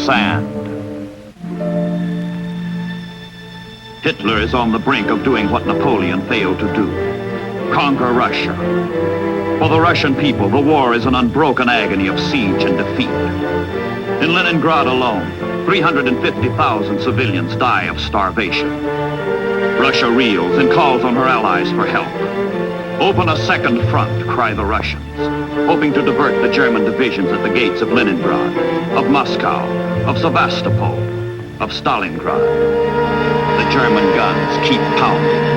sand. Hitler is on the brink of doing what Napoleon failed to do: conquer Russia. For the Russian people, the war is an unbroken agony of siege and defeat. In Leningrad alone, 350,000 civilians die of starvation. Russia reels and calls on her allies for help. Open a second front, cry the Russians, hoping to divert the German divisions at the gates of Leningrad, of Moscow, of Sevastopol, of Stalingrad. The German guns keep pounding.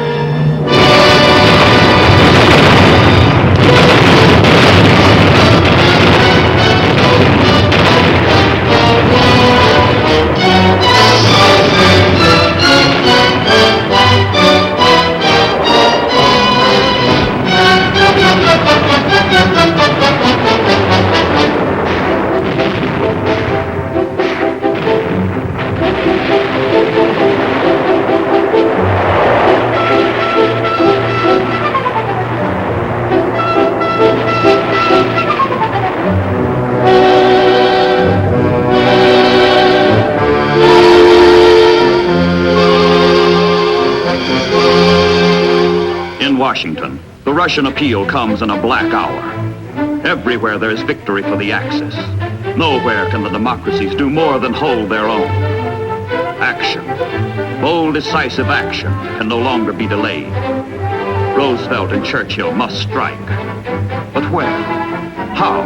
Washington, the Russian appeal comes in a black hour. Everywhere there is victory for the Axis. Nowhere can the democracies do more than hold their own. Action, bold, decisive action, can no longer be delayed. Roosevelt and Churchill must strike. But where? How?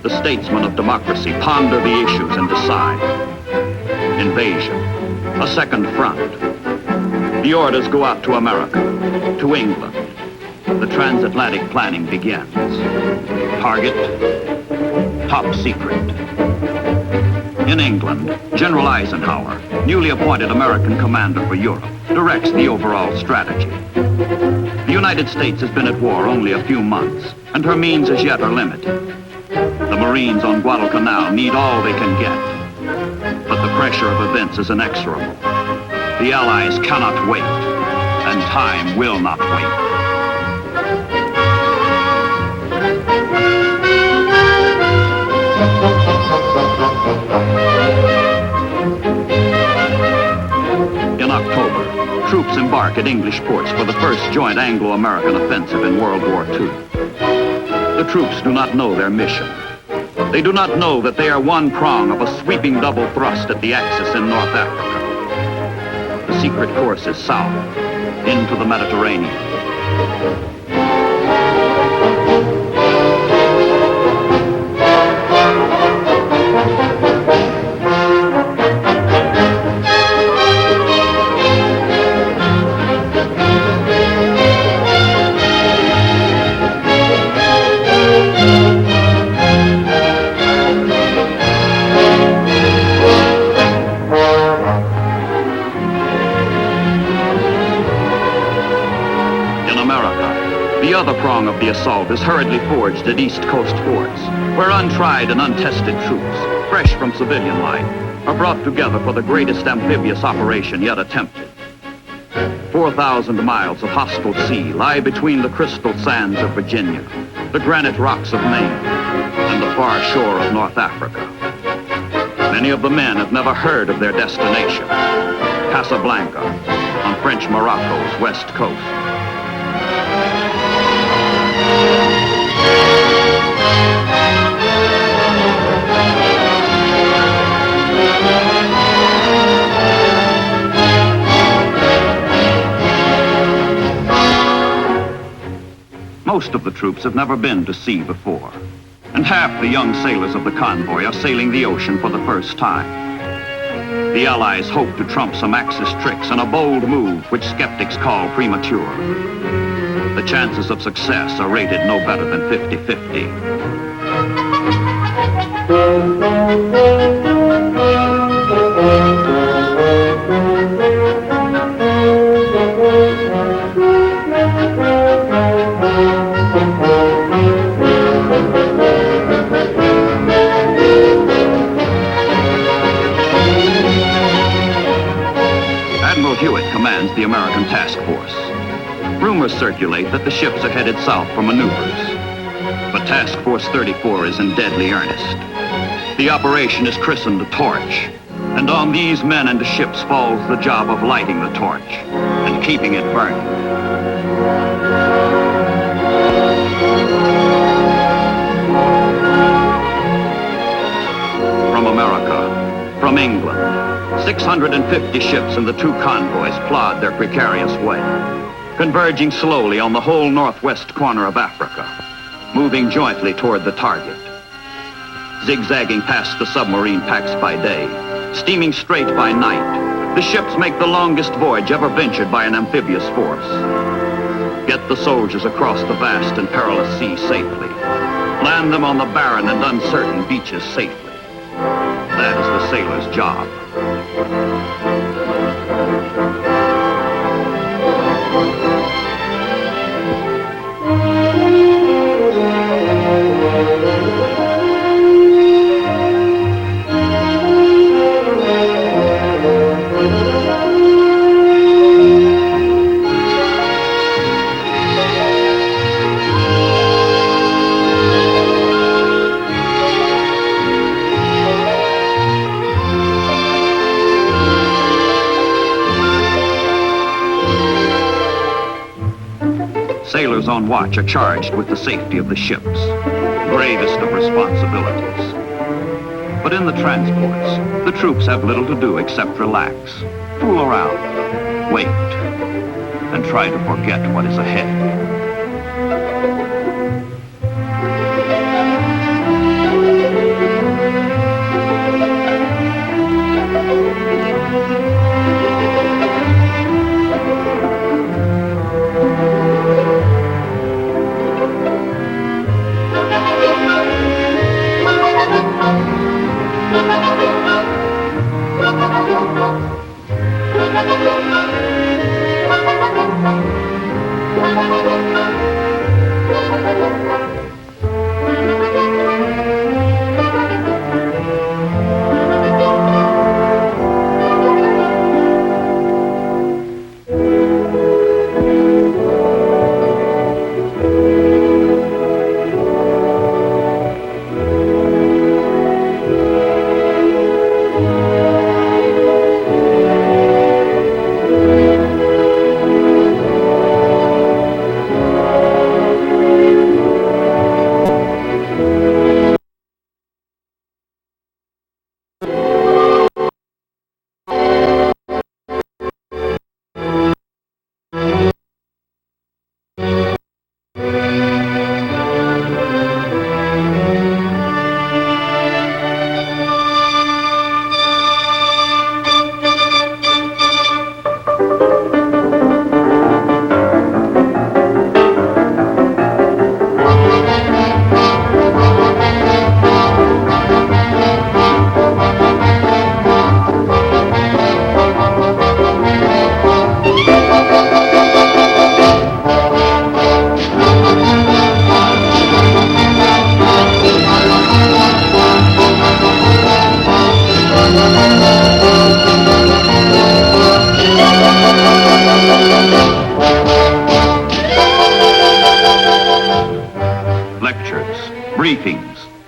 The statesmen of democracy ponder the issues and decide. Invasion, a second front. The orders go out to America, to England. The transatlantic planning begins. Target, top secret. In England, General Eisenhower, newly appointed American commander for Europe, directs the overall strategy. The United States has been at war only a few months, and her means as yet are limited. The Marines on Guadalcanal need all they can get, but the pressure of events is inexorable. The Allies cannot wait, and time will not wait. In October, troops embark at English ports for the first joint Anglo-American offensive in World War II. The troops do not know their mission. They do not know that they are one prong of a sweeping double thrust at the Axis in North Africa. The secret course is south, into the Mediterranean. The other prong of the assault is hurriedly forged at East Coast forts, where untried and untested troops, fresh from civilian life, are brought together for the greatest amphibious operation yet attempted. 4,000 miles of hostile sea lie between the crystal sands of Virginia, the granite rocks of Maine, and the far shore of North Africa. Many of the men have never heard of their destination, Casablanca, on French Morocco's west coast. Most of the troops have never been to sea before, and half the young sailors of the convoy are sailing the ocean for the first time. The Allies hope to trump some Axis tricks in a bold move which skeptics call premature. The chances of success are rated no better than 50-50. Commands the American task force. Rumors circulate that the ships are headed south for maneuvers, but Task Force 34 is in deadly earnest. The operation is christened Torch, and on these men and ships falls the job of lighting the torch and keeping it burning. From America, from England, 650 ships and the two convoys plod their precarious way, converging slowly on the whole northwest corner of Africa, moving jointly toward the target. Zigzagging past the submarine packs by day, steaming straight by night, the ships make the longest voyage ever ventured by an amphibious force. Get the soldiers across the vast and perilous sea safely. Land them on the barren and uncertain beaches safely. That is the sailor's job. Sailors on watch are charged with the safety of the ships, gravest of responsibilities. But in the transports, the troops have little to do except relax, fool around, wait, and try to forget what is ahead.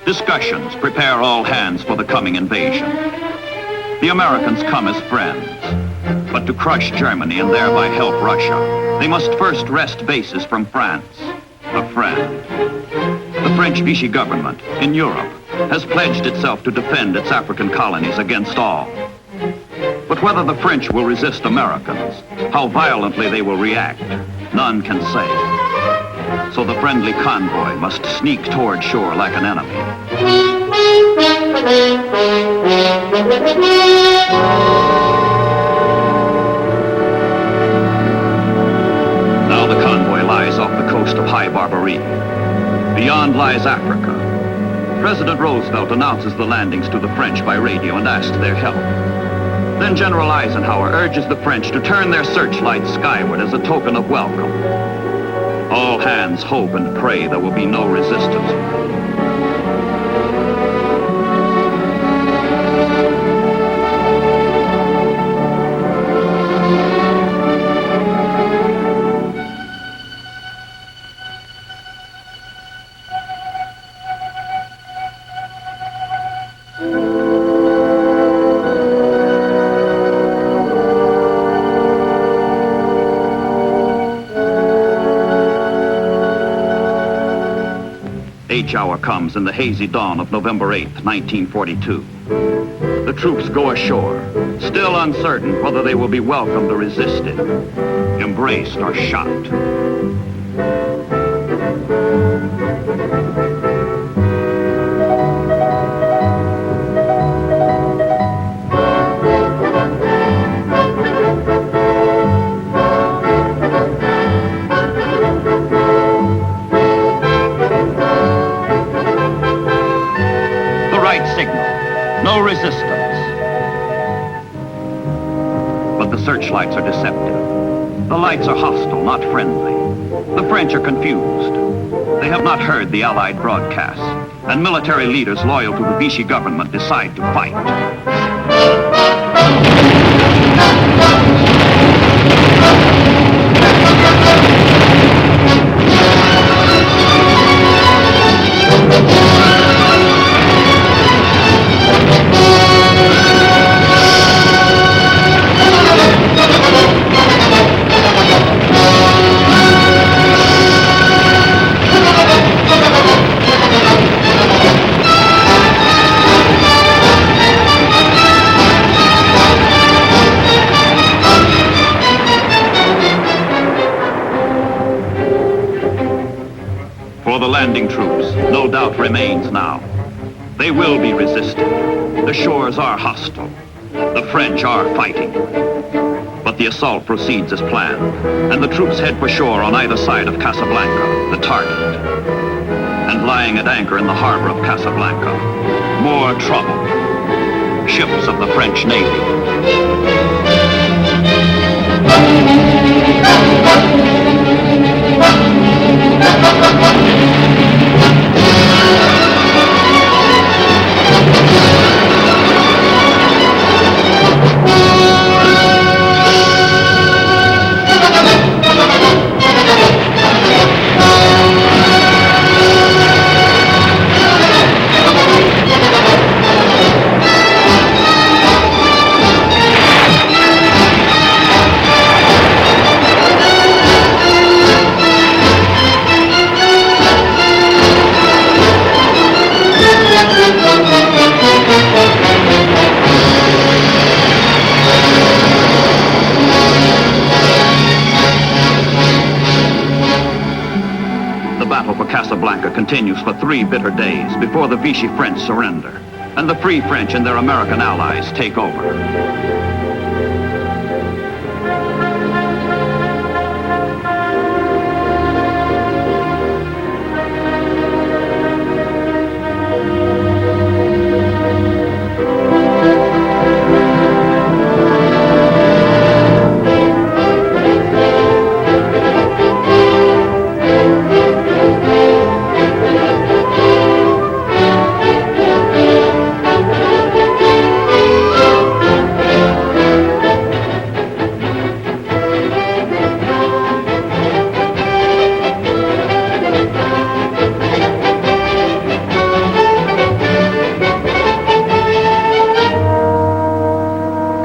Discussions prepare all hands for the coming invasion. The Americans come as friends, but to crush Germany and thereby help Russia, they must first wrest bases from France, a friend. The French Vichy government in Europe has pledged itself to defend its African colonies against all. But whether the French will resist Americans, how violently they will react, none can say. So the friendly convoy must sneak toward shore like an enemy. Now the convoy lies off the coast of High Barbary. Beyond lies Africa. President Roosevelt announces the landings to the French by radio and asks their help. Then General Eisenhower urges the French to turn their searchlights skyward as a token of welcome. All hands hope and pray there will be no resistance. H hour comes in the hazy dawn of November 8th, 1942. The troops go ashore, still uncertain whether they will be welcomed or resisted, embraced or shot. No resistance. But the searchlights are deceptive. The lights are hostile, not friendly. The French are confused. They have not heard the Allied broadcasts, and military leaders loyal to the Vichy government decide to fight. For the landing troops, no doubt remains now. They will be resisted. The shores are hostile. The French are fighting. But the assault proceeds as planned, and the troops head for shore on either side of Casablanca, the target. And lying at anchor in the harbor of Casablanca, more trouble. Ships of the French Navy. Casablanca continues for 3 bitter days before the Vichy French surrender, and the Free French and their American allies take over.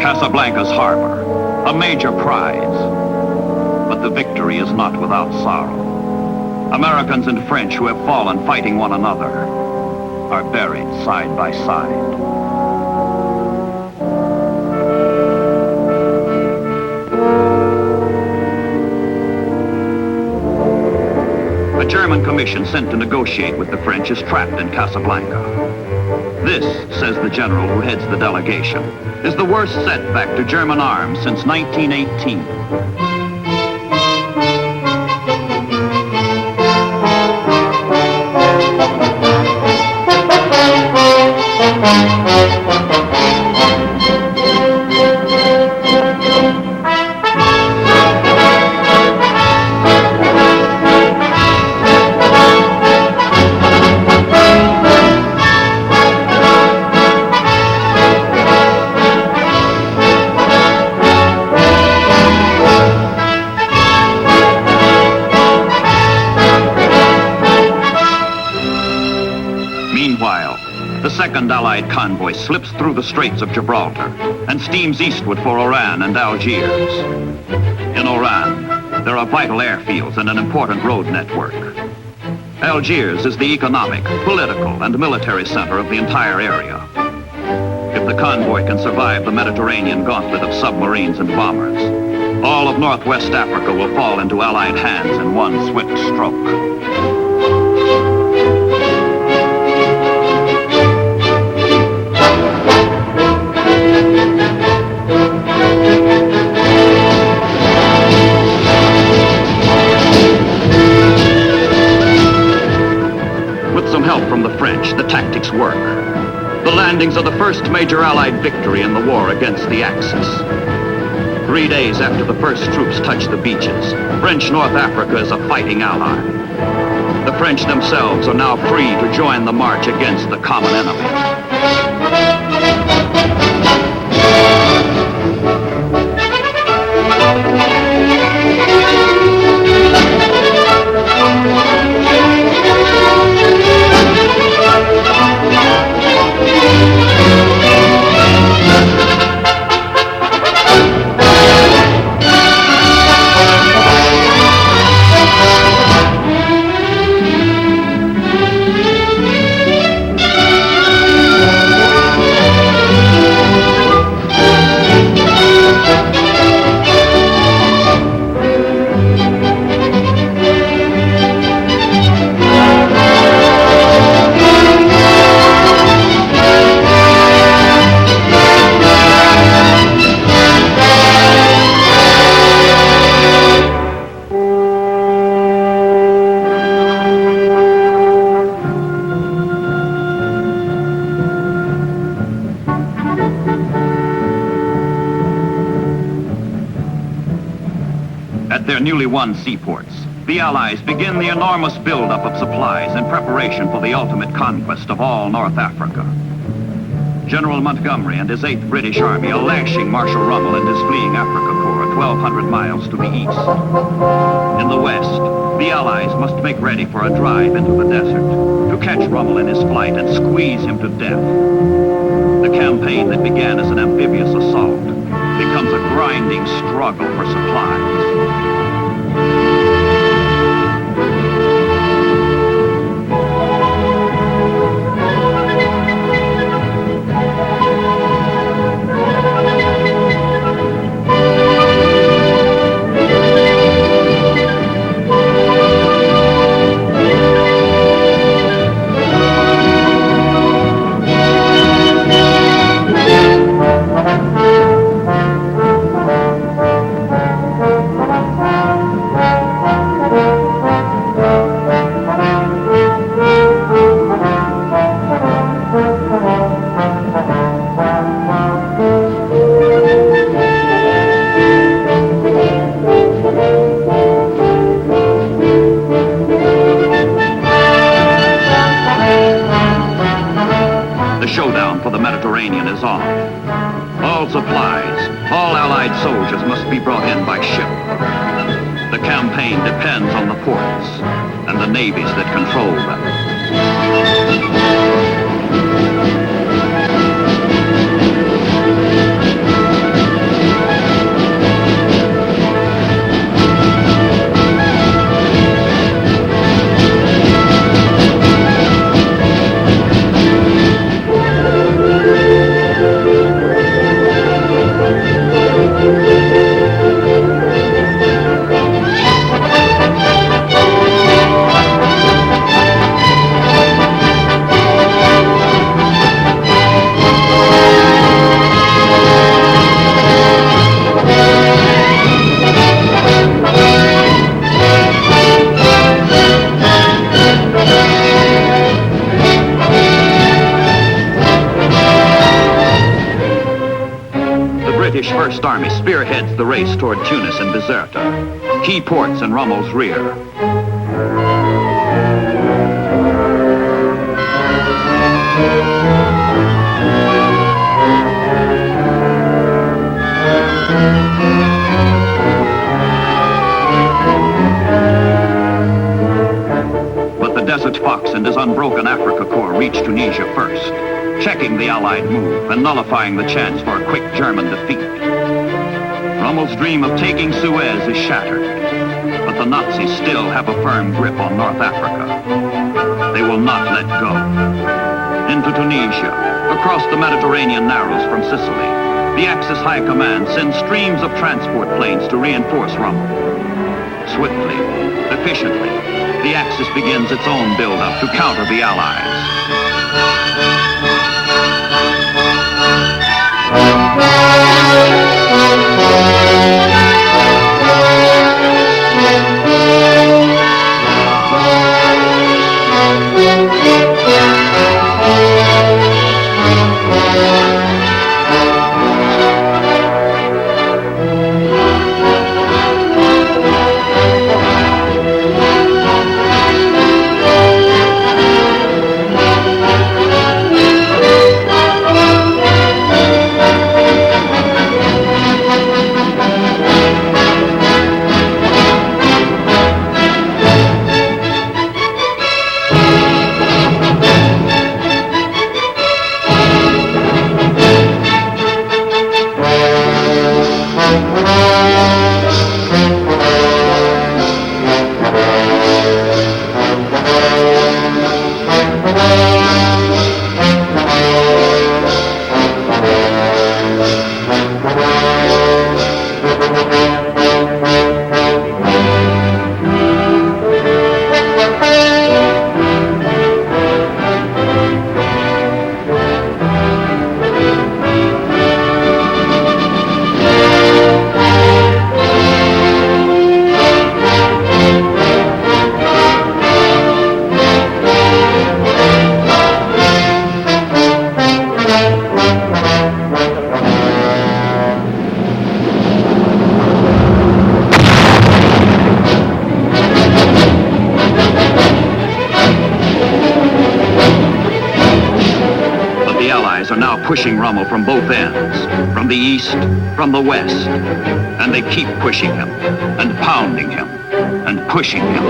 Casablanca's harbor, a major prize. But the victory is not without sorrow. Americans and French who have fallen fighting one another are buried side by side. A German commission sent to negotiate with the French is trapped in Casablanca. This, says the general who heads the delegation, is the worst setback to German arms since 1918. Meanwhile, the second Allied convoy slips through the Straits of Gibraltar and steams eastward for Oran and Algiers. In Oran, there are vital airfields and an important road network. Algiers is the economic, political, and military center of the entire area. If the convoy can survive the Mediterranean gauntlet of submarines and bombers, all of Northwest Africa will fall into Allied hands in one swift stroke. With some help from the French, the tactics work. The landings are the first major Allied victory in the war against the Axis. 3 days after the first troops touch the beaches, French North Africa is a fighting ally. The French themselves are now free to join the march against the common enemy. At their newly won seaports, the Allies begin the enormous buildup of supplies in preparation for the ultimate conquest of all North Africa. General Montgomery and his 8th British Army are lashing Marshal Rommel and his fleeing Africa Corps 1,200 miles to the east. In the west, the Allies must make ready for a drive into the desert to catch Rommel in his flight and squeeze him to death. The campaign that began as an amphibious assault becomes a grinding struggle for supplies. Is on. All supplies, all Allied soldiers must be brought in by ship. The campaign depends on the ports and the navies that control them. British First Army spearheads the race toward Tunis and Bizerta, key ports in Rommel's rear. But the Desert Fox and his unbroken Africa Corps reach Tunisia first, checking the Allied move and nullifying the chance for a quick German defeat. Rommel's dream of taking Suez is shattered, but the Nazis still have a firm grip on North Africa. they will not let go. Into Tunisia, across the Mediterranean narrows from Sicily, the Axis High Command sends streams of transport planes to reinforce Rommel. Swiftly, efficiently, the Axis begins its own build-up to counter the Allies. Are now pushing Rommel from both ends, from the east, from the west, and they keep pushing him, and pounding him, and pushing him.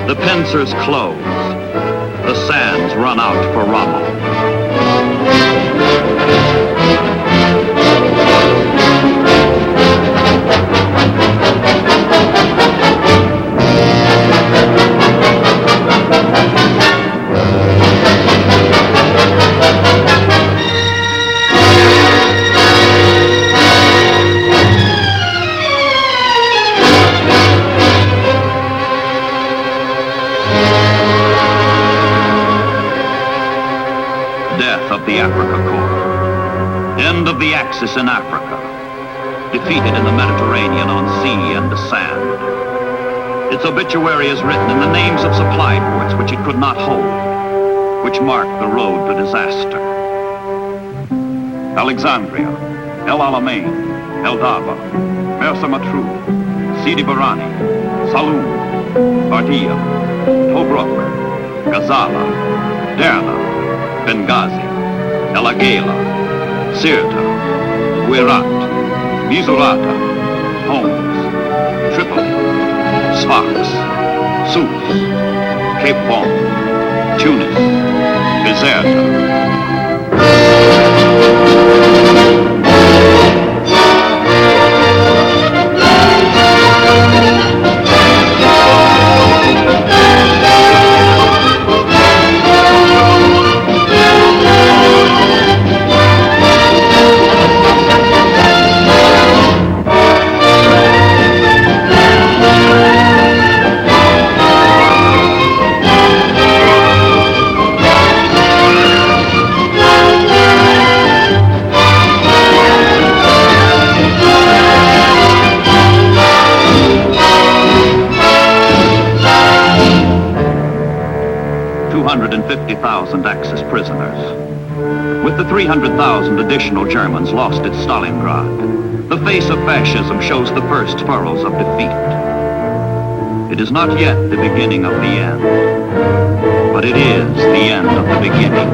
The pincers close. The sands run out for Rommel. Death of the Africa Corps. End of the Axis in Africa. Defeated in the Mediterranean on sea and the sand. Its obituary is written in the names of supply ports which it could not hold, which marked the road to disaster. Alexandria, El Alamein, El Daba, Mersa Matruh, Sidi Barani, Saloum, Bardia, Tobruk, Gazala, Derna, Benghazi, El Agheila, Sirte, Guerat, Misurata, Homs, Tripoli, Sfax, Sousse, Cape Bon, Tunis, Bizerta. 250,000 Axis prisoners. With the 300,000 additional Germans lost at Stalingrad, the face of fascism shows the first furrows of defeat. It is not yet the beginning of the end. but it is the end of the beginning.